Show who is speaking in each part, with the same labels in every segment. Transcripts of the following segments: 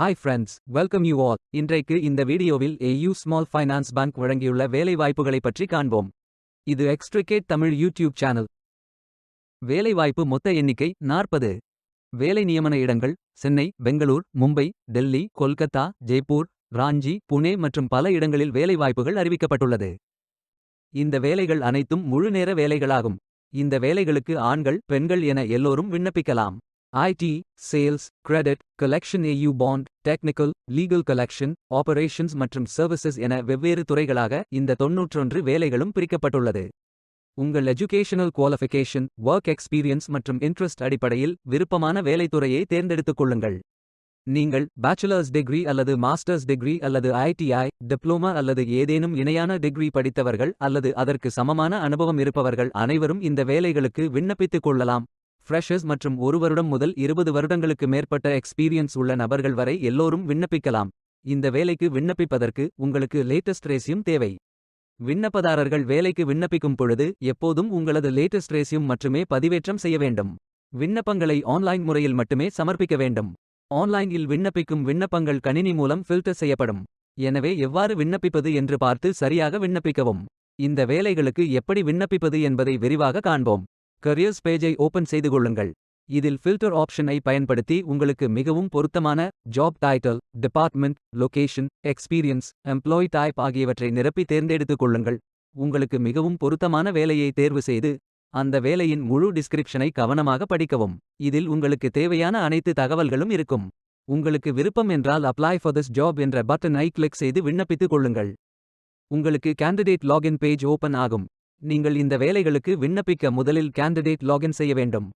Speaker 1: Hi friends, welcome you all. இன்றைக்கு இந்த வீடியோவில் AU ஸ்மால் ஃபைனான்ஸ் பேங்க் வழங்கியுள்ள வேலைவாய்ப்புகளைப் பற்றி காண்போம். இது எக்ஸ்ட்ரிகேட் தமிழ் யூடியூப் சேனல். வேலைவாய்ப்பு மொத்த எண்ணிக்கை 40. வேலை நியமன இடங்கள் சென்னை, பெங்களூர், மும்பை, டெல்லி, கொல்கத்தா, ஜெய்ப்பூர், ராஞ்சி, புனே மற்றும் பல இடங்களில் வேலைவாய்ப்புகள் அறிவிக்கப்பட்டுள்ளது. இந்த வேலைகள் அனைத்தும் முழுநேர வேலைகளாகும். இந்த வேலைகளுக்கு ஆண்கள், பெண்கள் என எல்லோரும் விண்ணப்பிக்கலாம். IT, sales, credit, collection, AU bond, technical, legal collection, operations மற்றும் சர்வீசஸ் என வெவ்வேறு துறைகளாக இந்த 91 வேலைகளும் பிரிக்கப்பட்டுள்ளது. உங்கள் எஜுகேஷனல் குவாலிஃபிகேஷன், ஒர்க் எக்ஸ்பீரியன்ஸ் மற்றும் இன்ட்ரெஸ்ட் அடிப்படையில் விருப்பமான வேலைத்துறையை தேர்ந்தெடுத்துக் கொள்ளுங்கள். நீங்கள் பேச்சுலர்ஸ் டிகிரி அல்லது மாஸ்டர்ஸ் டிகிரி அல்லது ITI, டிப்ளோமா அல்லது ஏதேனும் இணையான டிகிரி படித்தவர்கள் அல்லது அதற்கு சமமான அனுபவம் இருப்பவர்கள் அனைவரும் இந்த வேலைகளுக்கு விண்ணப்பித்துக் கொள்ளலாம். ஃப்ரெஷர்ஸ் மற்றும் 1 வருடம் முதல் 20 வருடங்களுக்கு மேற்பட்ட எக்ஸ்பீரியன்ஸ் உள்ள நபர்கள் வரை எல்லோரும் விண்ணப்பிக்கலாம். இந்த வேலைக்கு விண்ணப்பிப்பதற்கு உங்களுக்கு லேட்டஸ்ட் ரெஸ்யூம் தேவை. விண்ணப்பதாரர்கள் வேலைக்கு விண்ணப்பிக்கும் பொழுது எப்போதும் உங்களது லேட்டஸ்ட் ரெஸ்யூம் மட்டுமே பதிவேற்றம் செய்ய வேண்டும். விண்ணப்பங்களை ஆன்லைன் முறையில் மட்டுமே சமர்ப்பிக்க வேண்டும். ஆன்லைனில் விண்ணப்பிக்கும் விண்ணப்பங்கள் கணினி மூலம் ஃபில்டர் செய்யப்படும். எனவே எவ்வாறு விண்ணப்பிப்பது என்று பார்த்து சரியாக விண்ணப்பிக்கவும். இந்த வேலைகளுக்கு எப்படி விண்ணப்பிப்பது என்பதை விரிவாக காண்போம். கரியர்ஸ் பேஜை ஓபன் செய்து கொள்ளுங்கள். இதில் ஃபில்டர் ஆப்ஷனை பயன்படுத்தி உங்களுக்கு மிகவும் பொருத்தமான job title, department, location, experience, employee type ஆகியவற்றை நிரப்பி தேர்ந்தெடுத்துக் கொள்ளுங்கள். உங்களுக்கு மிகவும் பொருத்தமான வேலையை தேர்வு செய்து அந்த வேலையின் முழு டிஸ்கிரிப்ஷனை கவனமாக படிக்கவும். இதில் உங்களுக்கு தேவையான அனைத்து தகவல்களும் இருக்கும். உங்களுக்கு விருப்பம் என்றால் அப்ளை ஃபார் திஸ் ஜாப் என்ற பட்டனை கிளிக் செய்து விண்ணப்பித்துக் கொள்ளுங்கள். உங்களுக்கு கேண்டிடேட் லாகின் பேஜ் ஓபன் ஆகும். நீங்கள் இந்த வேலைகளுக்கு விண்ணப்பிக்க முதலில் கேண்டிடேட் லாகின் செய்ய வேண்டும்.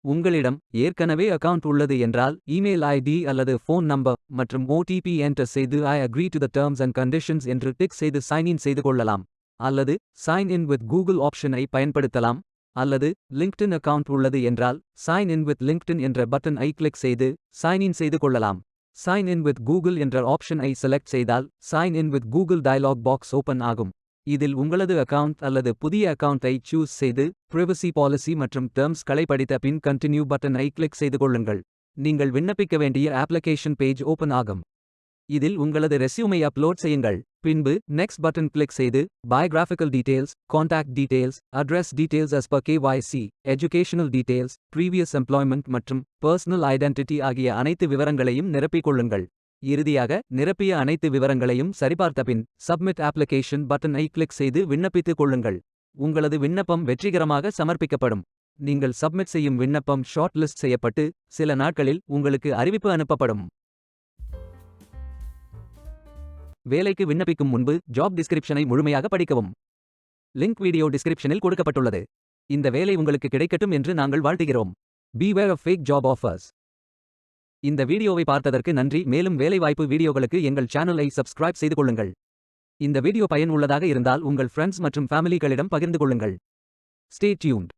Speaker 1: உங்களிடம் ஏற்கனவே அக்கவுண்ட் உள்ளது என்றால் இமெயில் ID அல்லது ஃபோன் நம்பர் மற்றும் OTP என்டர் செய்து I agree to the terms and conditions என்று டிக் செய்து சைன் இன் செய்து கொள்ளலாம். அல்லது சைன் இன் வித் கூகுள் ஆப்ஷனை பயன்படுத்தலாம். அல்லது லிங்க்டின் அக்கவுண்ட் உள்ளது என்றால் சைன் இன் வித் லிங்க்டின் என்ற பட்டனை கிளிக் செய்து சைன் இன் செய்து கொள்ளலாம். சைன் இன் வித் கூகுள் என்ற ஆப்ஷனை செலக்ட் செய்தால் sign in with Google dialog box open ஆகும். இதில் உங்களது அக்கவுண்ட் அல்லது புதிய அக்கவுண்டை சூஸ் செய்து பிரைவசி பாலிசி மற்றும் டெர்ம்ஸ் களை படித்த பின் கண்டினியூ பட்டனை கிளிக் செய்து கொள்ளுங்கள். நீங்கள் விண்ணப்பிக்க வேண்டிய அப்ளிகேஷன் பேஜ் ஓபன் ஆகும். இதில் உங்களது ரெஸ்யூமை அப்லோட் செய்யுங்கள். பின்பு நெக்ஸ்ட் பட்டன் கிளிக் செய்து biographical details, contact details, address details as per KYC, educational details, previous employment மற்றும் பர்சனல் ஐடென்டிட்டி ஆகிய அனைத்து விவரங்களையும் நிரப்பிக் கொள்ளுங்கள். இறுதியாக நிரப்பிய அனைத்து விவரங்களையும் சரிபார்த்த பின் சப்மிட் அப்ளிகேஷன் பட்டனை கிளிக் செய்து விண்ணப்பித்துக் கொள்ளுங்கள். உங்களது விண்ணப்பம் வெற்றிகரமாக சமர்ப்பிக்கப்படும். நீங்கள் சப்மிட் செய்யும் விண்ணப்பம் ஷார்ட் லிஸ்ட் செய்யப்பட்டு சில நாட்களில் உங்களுக்கு அறிவிப்பு அனுப்பப்படும். வேலைக்கு விண்ணப்பிக்கும் முன்பு ஜாப் டிஸ்கிரிப்ஷனை முழுமையாக படிக்கவும். லிங்க் வீடியோ டிஸ்கிரிப்ஷனில் கொடுக்கப்பட்டுள்ளது. இந்த வேலை உங்களுக்கு கிடைக்கட்டும் என்று நாங்கள் வாழ்த்துகிறோம். Beware of fake job offers. இந்த வீடியோவை பார்த்ததற்கு நன்றி. மேலும் வேலைவாய்ப்பு வீடியோகளுக்கு எங்கள் சேனலை சப்ஸ்கிரைப் செய்து கொள்ளுங்கள். இந்த வீடியோ பயனுள்ளதாக இருந்தால் உங்கள் ஃப்ரெண்ட்ஸ் மற்றும் ஃபேமிலிகளிடம் பகிர்ந்து கொள்ளுங்கள். Stay tuned.